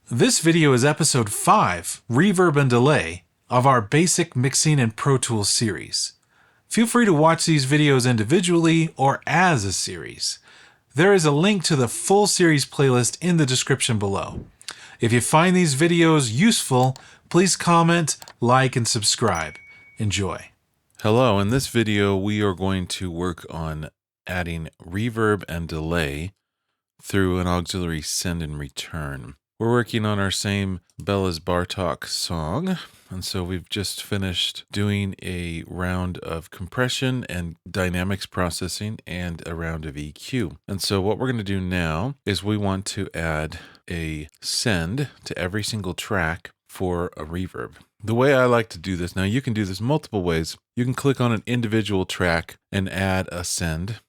This video is episode 5, Reverb and Delay, of our basic mixing and Pro Tools series. Feel free to watch these videos individually or as a series. There is a link to the full series playlist in the description below. If you find these videos useful, please comment, like, and subscribe. Enjoy. Hello, in this video we are going to work on adding reverb and delay through an auxiliary send and return. We're working on our same Bella's Bartok song, and so we've just finished doing a round of compression and dynamics processing and a round of EQ. And so what we're going to do now is we want to add a send to every single track for a reverb. The way I like to do this, now you can do this multiple ways. You can click on an individual track and add a send.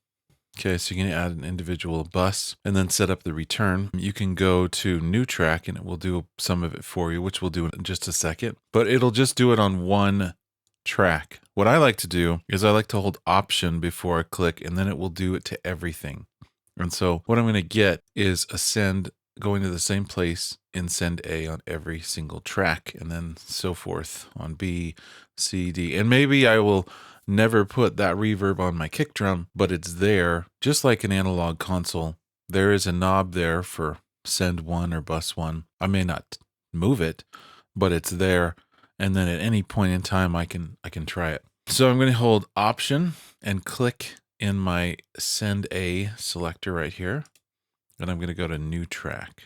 Okay, so you can add an individual bus and then set up the return. You can go to new track and it will do some of it for you, which we'll do in just a second. But it'll just do it on one track. What I like to do is I like to hold option before I click, and then it will do it to everything. And so what I'm going to get is a send going to the same place in send A on every single track, and then so forth on B, C, D. And maybe I will never put that reverb on my kick drum, but it's there, just like an analog console. There is a knob there for send one or bus one. I may not move it, but it's there. And then at any point in time, I can try it. So I'm going to hold option and click in my send A selector right here. And I'm going to go to new track.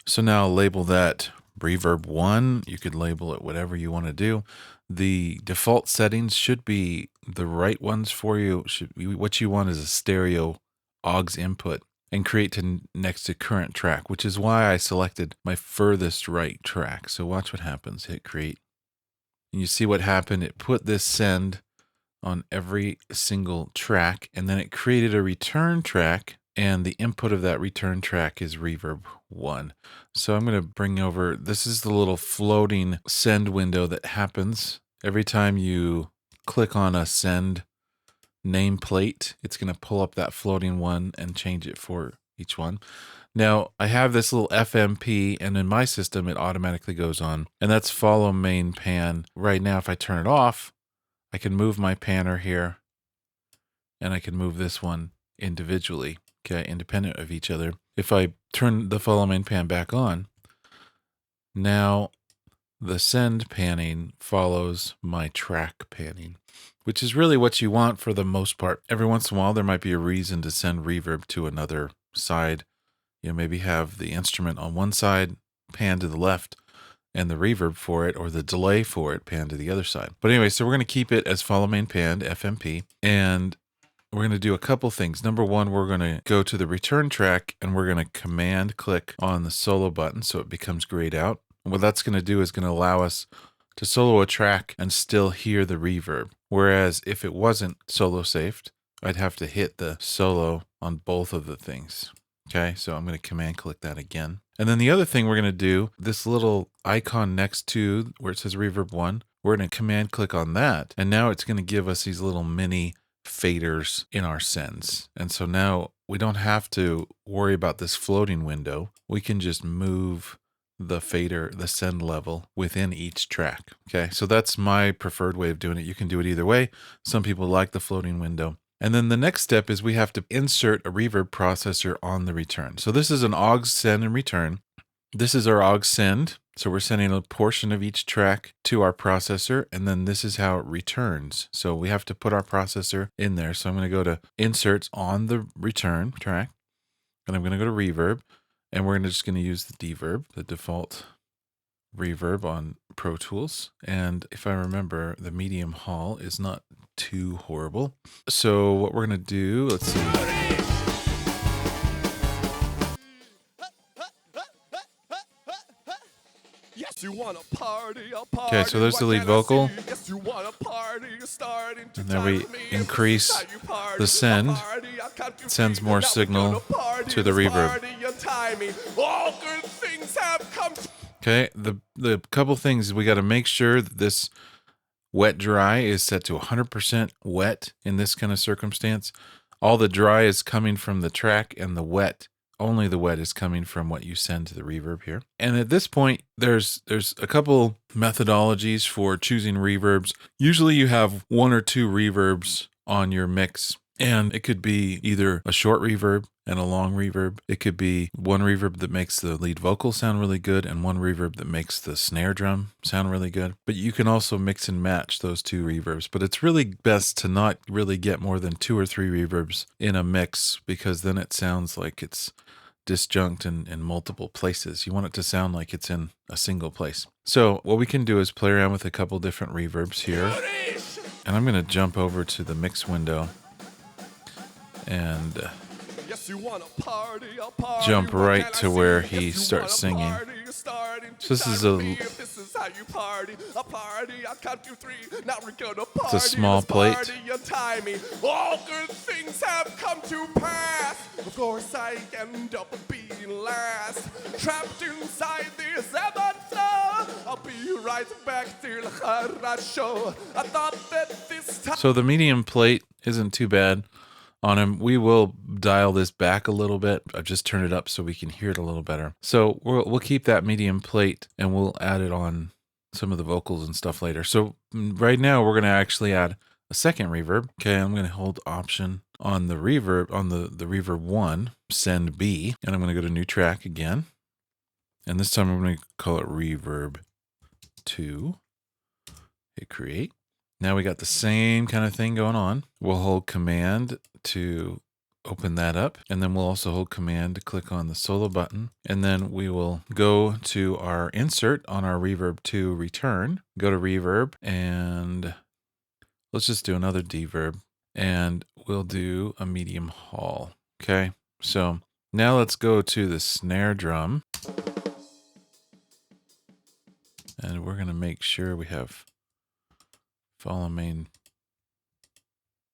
So now I'll label that reverb 1. You could label it whatever you want to do. The default settings should be the right ones for you. What you want is a stereo aux input and create to next to current track, which is why I selected my furthest right track. So watch what happens. Hit create. And you see what happened. It put this send on every single track, and then it created a return track. And the input of that return track is reverb 1. So I'm going to bring over, this is the little floating send window that happens every time you click on a send nameplate. It's going to pull up that floating one and change it for each one. Now I have this little FMP, and in my system it automatically goes on, and that's follow main pan. Right now if I turn it off, I can move my panner here, and I can move this one individually. Okay, independent of each other. If I turn the follow main pan back on, now the send panning follows my track panning, which is really what you want for the most part. Every once in a while, there might be a reason to send reverb to another side. You know, maybe have the instrument on one side, pan to the left, and the reverb for it, or the delay for it, pan to the other side. But anyway, so we're going to keep it as follow main pan, FMP, and we're going to do a couple things. Number one, we're going to go to the return track and we're going to command click on the solo button so it becomes grayed out. And what that's going to do is going to allow us to solo a track and still hear the reverb. Whereas if it wasn't solo saved, I'd have to hit the solo on both of the things. Okay, so I'm going to command click that again. And then the other thing we're going to do, this little icon next to where it says reverb 1, we're going to command click on that. And now it's going to give us these little mini faders in our sends. And so now we don't have to worry about this floating window. We can just move the fader, the send level within each track. Okay, so that's my preferred way of doing it. You can do it either way. Some people like the floating window. And then the next step is we have to insert a reverb processor on the return. So this is an aux send and return. This is our aux send. So we're sending a portion of each track to our processor, and then this is how it returns. So we have to put our processor in there. So I'm going to go to inserts on the return track, and I'm going to go to reverb, and we're just going to use the deverb, the default reverb on Pro Tools. And if I remember, the medium hall is not too horrible. So what we're going to do, let's see. Okay, so there's the lead vocal. And then we increase the send. It sends more signal to the reverb. Okay, the couple things, we got to make sure that this wet dry is set to 100% wet in this kind of circumstance. All the dry is coming from the track, and the wet Only the wet is coming from what you send to the reverb here. And at this point, there's a couple methodologies for choosing reverbs. Usually you have one or two reverbs on your mix, and it could be either a short reverb and a long reverb. It could be one reverb that makes the lead vocal sound really good and one reverb that makes the snare drum sound really good. But you can also mix and match those two reverbs. But it's really best to not really get more than 2 or 3 reverbs in a mix, because then it sounds like it's disjunct in multiple places. You want it to sound like it's in a single place. So what we can do is play around with a couple different reverbs here. And I'm going to jump over to the mix window and jump right to where he starts singing. So this is it's a small plate. All good things have come to pass. Of course I end up being last, trapped inside this ebb and flow. I'll be right back till the show. I thought that this time. So the medium plate isn't too bad on him. We will dial this back a little bit. I've just turned it up so we can hear it a little better. So we'll keep that medium plate and we'll add it on some of the vocals and stuff later. So right now we're going to actually add a second reverb. Okay, I'm going to hold Option on the reverb, on the reverb 1, send B, and I'm going to go to new track again. And this time I'm going to call it reverb 2. Hit create. Now we got the same kind of thing going on. We'll hold Command to open that up, and then we'll also hold Command to click on the solo button, and then we will go to our insert on our reverb 2 return, go to reverb, and let's just do another deverb, and we'll do a medium hall. Okay, so now let's go to the snare drum, and we're going to make sure we have follow main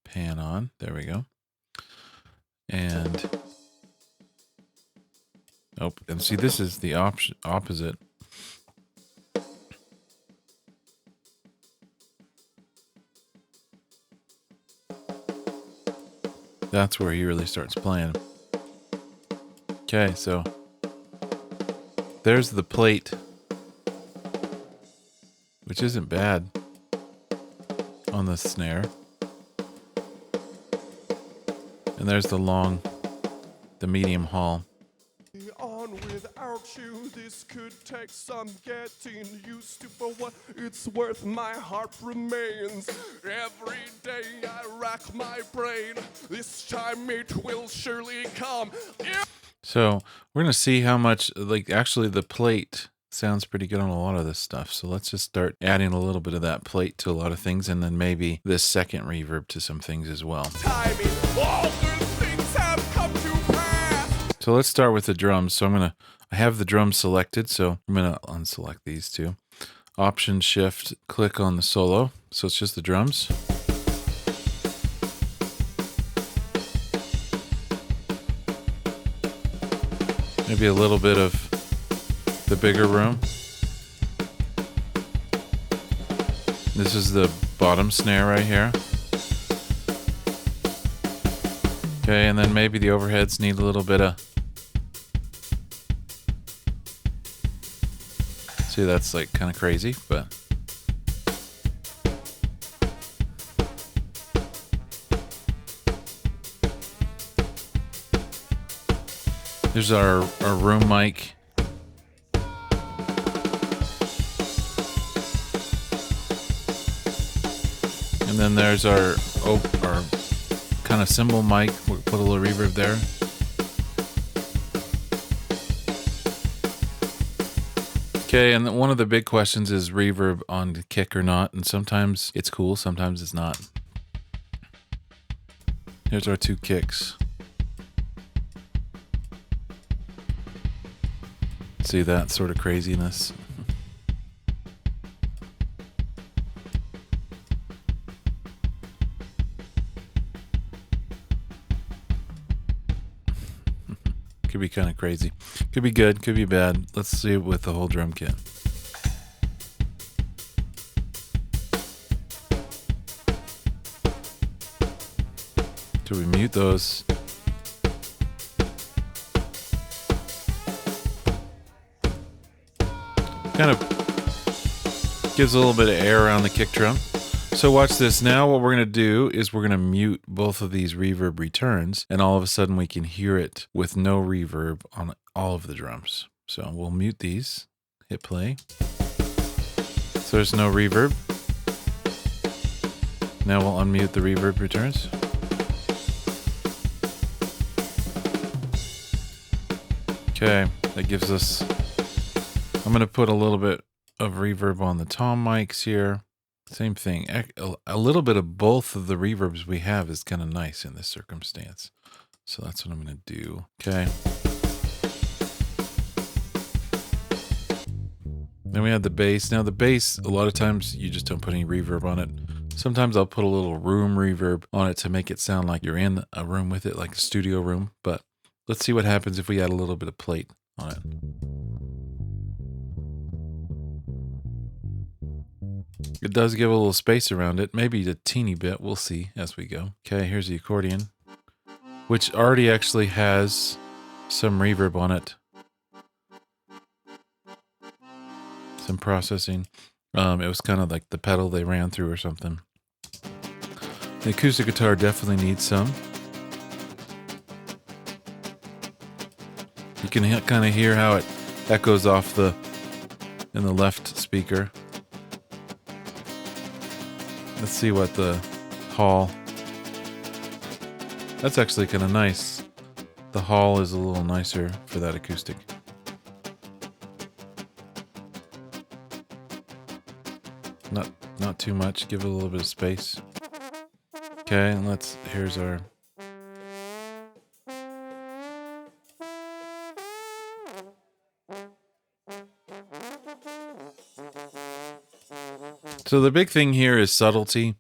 pan on. There we go. And and see, this is the opposite. That's where he really starts playing. Okay, so there's the plate, which isn't bad on the snare. And there's the medium hall. On without you, this could take some getting used to, for what it's worth, my heart remains. Every day I rack my brain, this time it will surely come. So we're going to see how much, actually the plate sounds pretty good on a lot of this stuff. So let's just start adding a little bit of that plate to a lot of things, and then maybe this second reverb to some things as well. So let's start with the drums. So I have the drums selected, so I'm going to unselect these two. Option Shift, click on the solo. So it's just the drums. Maybe a little bit of the bigger room. This is the bottom snare right here. Okay, and then maybe the overheads need a little bit of... See, that's like kind of crazy, but... There's our room mic. And then there's our kind of cymbal mic. We'll put a little reverb there. Okay, and one of the big questions is reverb on the kick or not, and sometimes it's cool, sometimes it's not. Here's our 2 kicks. See that sort of craziness? Could be kind of crazy. Could be good, could be bad. Let's see it with the whole drum kit. So we mute those. Kind of gives a little bit of air around the kick drum. So watch this. Now what we're going to do is we're going to mute both of these reverb returns, and all of a sudden we can hear it with no reverb on all of the drums. So we'll mute these, hit play. So there's no reverb. Now we'll unmute the reverb returns. Okay, that gives us, I'm going to put a little bit of reverb on the tom mics here. Same thing. A little bit of both of the reverbs we have is kind of nice in this circumstance. So that's what I'm going to do. Okay. Then we have the bass. Now the bass, a lot of times you just don't put any reverb on it. Sometimes I'll put a little room reverb on it to make it sound like you're in a room with it, like a studio room. But let's see what happens if we add a little bit of plate on it. It does give a little space around it, maybe a teeny bit. We'll see as we go. Okay, here's the accordion, which already actually has some reverb on it. Some processing. It was kind of like the pedal they ran through or something. The acoustic guitar definitely needs some. You can kind of hear how it echoes off in the left speaker. Let's see what the hall. That's actually kind of nice. The hall is a little nicer for that acoustic. Not too much. Give it a little bit of space. Okay, and here's our. So the big thing here is subtlety,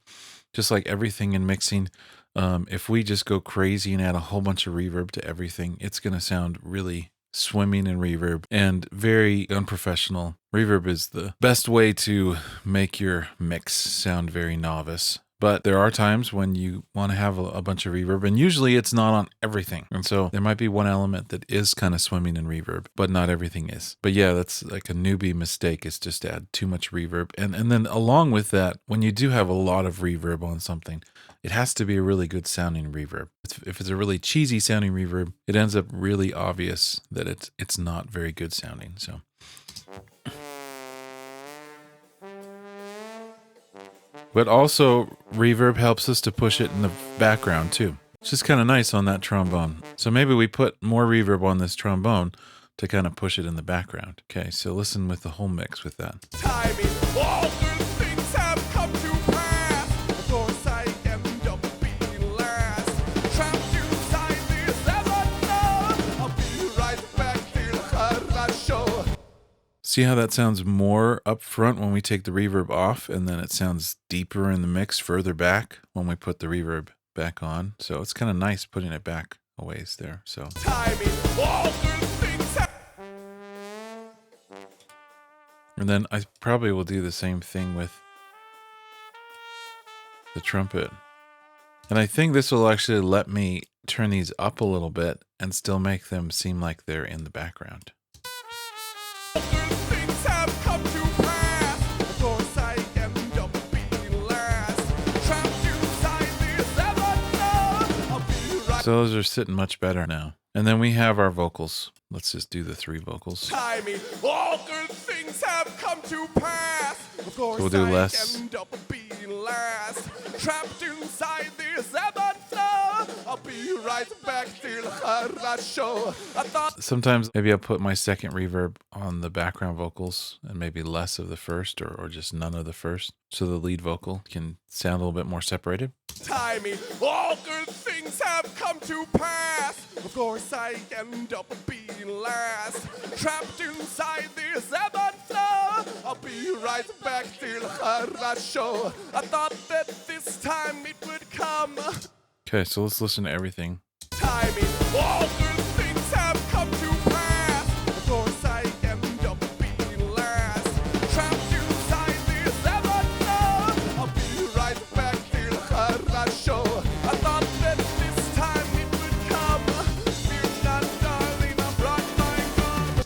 just like everything in mixing. If we just go crazy and add a whole bunch of reverb to everything, it's going to sound really swimming in reverb and very unprofessional. Reverb is the best way to make your mix sound very novice. But there are times when you want to have a bunch of reverb, and usually it's not on everything. And so there might be one element that is kind of swimming in reverb, but not everything is. But yeah, that's like a newbie mistake, is just to add too much reverb. And then along with that, when you do have a lot of reverb on something, it has to be a really good sounding reverb. If it's a really cheesy sounding reverb, it ends up really obvious that it's not very good sounding. So. But also, reverb helps us to push it in the background too. It's just kind of nice on that trombone. So maybe we put more reverb on this trombone to kind of push it in the background. Okay, so listen with the whole mix with that. Timing, all good things have come to pass. Of course I end up being last. Trapped inside this ever. I'll be right back till I show. See how that sounds more up front when we take the reverb off, and then it sounds deeper in the mix further back when we put the reverb back on. So it's kind of nice putting it back a ways there. So timing, all good things have. And then I probably will do the same thing with the trumpet. And I think this will actually let me turn these up a little bit and still make them seem like they're in the background. So those are sitting much better now. And then we have our vocals. Let's just do the 3 vocals. Timing, all good things have come to pass. Of course, so we'll do less. I end up being last. Trapped inside this ebb flow. I'll be right back till I show. Sometimes maybe I'll put my second reverb on the background vocals and maybe less of the first, or just none of the first, so the lead vocal can sound a little bit more separated. Timing, all good things have come to pass. Of course I end up being last. Trapped inside this ebb and flow. I'll be right back till I show. I thought that this time it would come. Okay, so let's listen to everything. Timing, all good things have come to pass. Of course I end up being last. Trapped inside this ebb and flow. I'll be right back till I show. I thought that this time it would come. Fear not, darling, I brought my gun.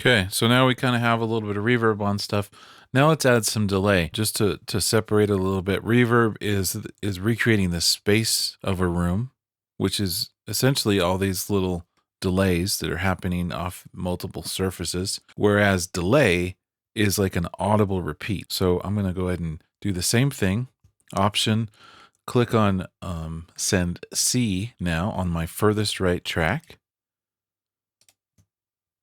Okay, so now we kind of have a little bit of reverb on stuff. Now let's add some delay just to separate it a little bit. Reverb is recreating the space of a room, which is essentially all these little delays that are happening off multiple surfaces, whereas delay is like an audible repeat. So I'm going to go ahead and do the same thing. Option, click on send C now on my furthest right track.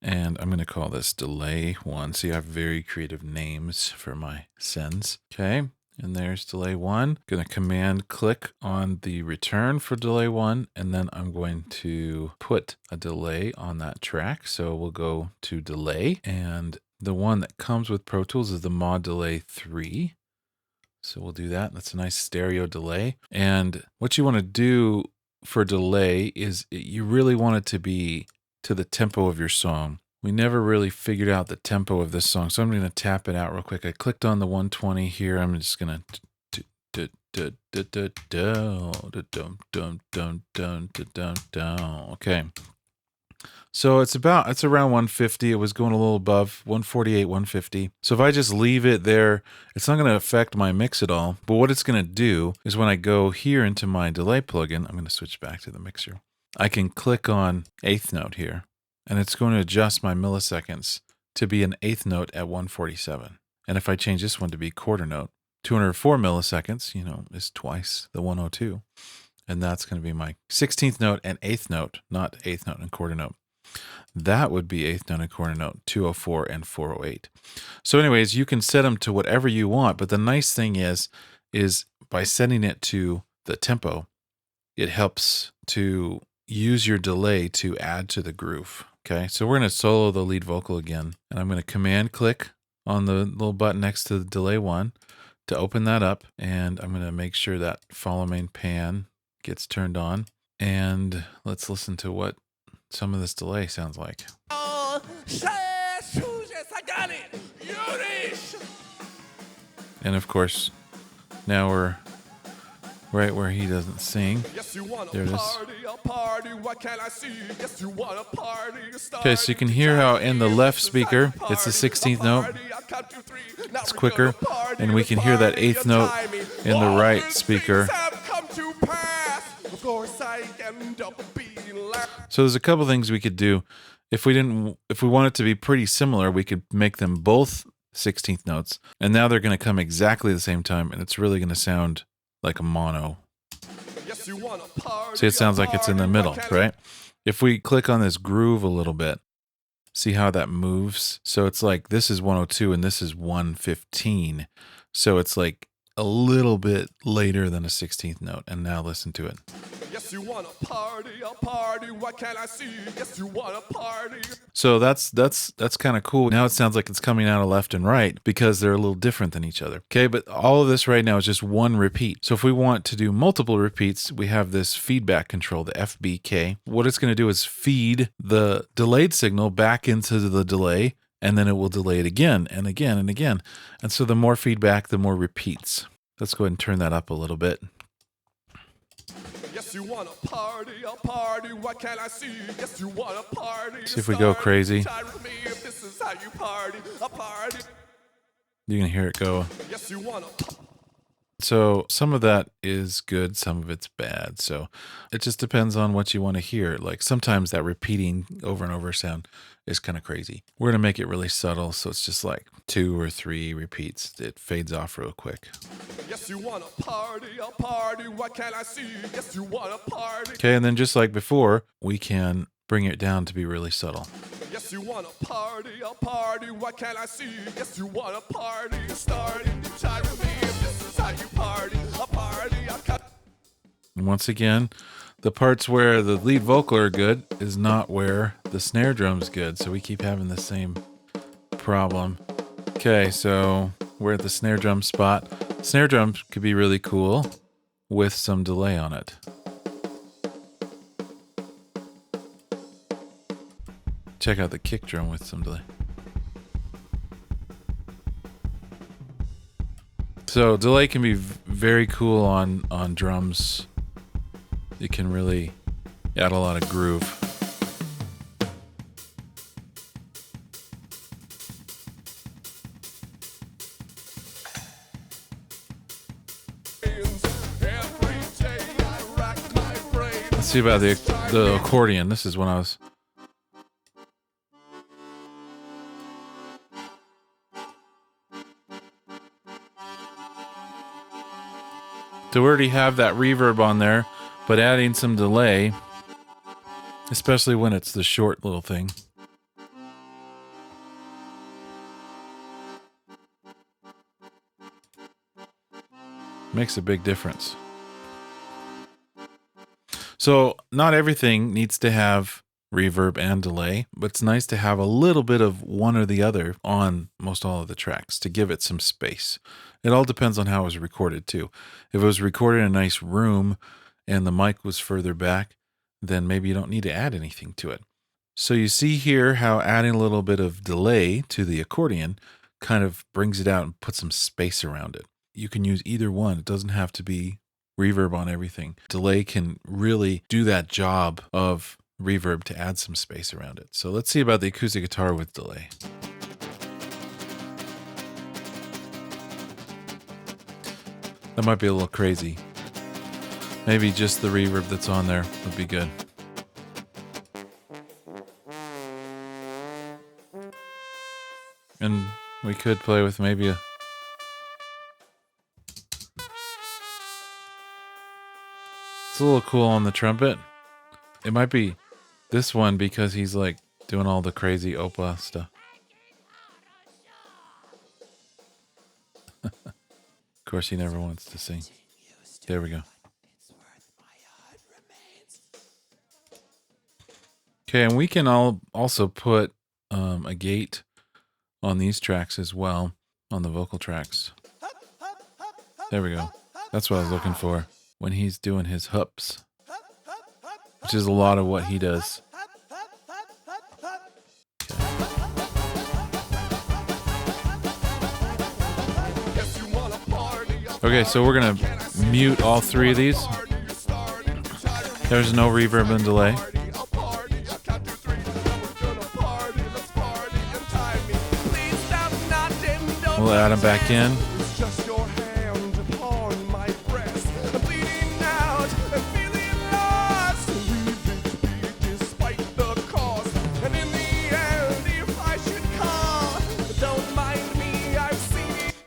And I'm going to call this delay 1. See, I have very creative names for my sends. Okay, and there's delay 1. Going to command click on the return for delay 1, and then I'm going to put a delay on that track. So we'll go to delay, and the one that comes with Pro Tools is the mod delay 3. So we'll do that. That's a nice stereo delay. And what you want to do for delay is you really want it to be to the tempo of your song. We never really figured out the tempo of this song, so I'm going to tap it out real quick. I clicked on the 120 here. I'm just going to okay. So it's around 150. It was going a little above 148, 150. So if I just leave it there, it's not going to affect my mix at all. But what it's going to do is when I go here into my delay plugin, I'm going to switch back to the mixer. I can click on eighth note here, and it's going to adjust my milliseconds to be an eighth note at 147. And if I change this one to be quarter note, 204 milliseconds, is twice the 102. And that's going to be my 16th note and eighth note, not eighth note and quarter note. That would be eighth note and quarter note, 204 and 408. So anyways, you can set them to whatever you want. But the nice thing is by setting it to the tempo, it helps to use your delay to add to the groove. Okay, so we're going to solo the lead vocal again. And I'm going to command click on the little button next to the delay 1 to open that up. And I'm going to make sure that follow main pan gets turned on. And let's listen to what some of this delay sounds like. And of course, now we're right where he doesn't sing. There it is. Okay, so you can hear how in the left speaker, it's the 16th note. It's quicker. And we can hear that eighth note in the right speaker. So there's a couple things we could do. If we want it to be pretty similar, we could make them both 16th notes. And now they're going to come exactly the same time, and it's really going to sound like a mono. See, it sounds like it's in the middle, right? If we click on this groove a little bit, see how that moves? So it's like this is 102 and this is 115. So it's like a little bit later than a 16th note. And now listen to it. Yes, you want a party, what can I see? Yes, you want a party. So that's kind of cool. Now it sounds like it's coming out of left and right because they're a little different than each other. Okay, but all of this right now is just one repeat. So if we want to do multiple repeats, we have this feedback control, the FBK. What it's going to do is feed the delayed signal back into the delay, and then it will delay it again and again and again. And so the more feedback, the more repeats. Let's go ahead and turn that up a little bit. Yes, you want a party, what can I see? Yes, you want a party. See if we go crazy. You can hear it go. Yes, you want a. So some of that is good, some of it's bad. So it just depends on what you want to hear. Like sometimes that repeating over and over sound is kind of crazy. We're going to make it really subtle. So it's just like 2 or 3 repeats. It fades off real quick. Yes, you want a party, what can I see? Yes, you want a party. Okay, and then just like before, we can bring it down to be really subtle. Yes, you want a party, what can I see? Yes, you want a party, starting to try with me if this is how you party, a party, And once again, the parts where the lead vocal are good is not where the snare drum's good, so we keep having the same problem. Okay, so we're at the snare drum spot. Snare drum could be really cool with some delay on it. Check out the kick drum with some delay. So delay can be very cool on drums. It can really add a lot of groove. Let's see about the accordion. This is when I was... To already have that reverb on there, but adding some delay, especially when it's the short little thing. Makes a big difference. So not everything needs to have reverb and delay, but it's nice to have a little bit of one or the other on most all of the tracks to give it some space. It all depends on how it was recorded too. If it was recorded in a nice room and the mic was further back, then maybe you don't need to add anything to it. So you see here how adding a little bit of delay to the accordion kind of brings it out and puts some space around it. You can use either one. It doesn't have to be reverb on everything. Delay can really do that job of reverb to add some space around it. So let's see about the acoustic guitar with delay. That might be a little crazy. Maybe just the reverb that's on there would be good. And we could play with maybe a... It's a little cool on the trumpet. It might be this one because he's like doing all the crazy opera stuff. Of course, he never wants to sing. There we go. Okay, and we can also put a gate on these tracks as well, on the vocal tracks. There we go. That's what I was looking for when he's doing his hups, which is a lot of what he does. Okay, so we're gonna mute all three of these. There's no reverb and delay. We'll add them back in.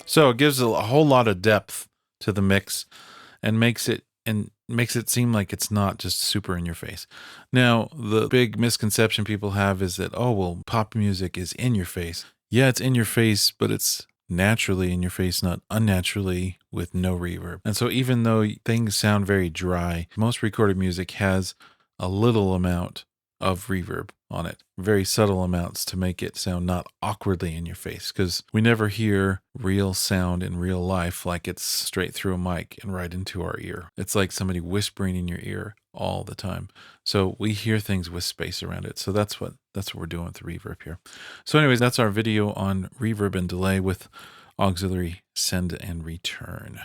So it gives a whole lot of depth to the mix and makes it seem like it's not just super in your face. Now, the big misconception people have is that, oh, well, pop music is in your face. Yeah, it's in your face, but it's naturally in your face, not unnaturally with no reverb. And so even though things sound very dry, most recorded music has a little amount of reverb on it, very subtle amounts to make it sound not awkwardly in your face, because we never hear real sound in real life like it's straight through a mic and right into our ear. It's like somebody whispering in your ear all the time. So we hear things with space around it. So that's what we're doing with the reverb here. So anyways, that's our video on reverb and delay with auxiliary send and return.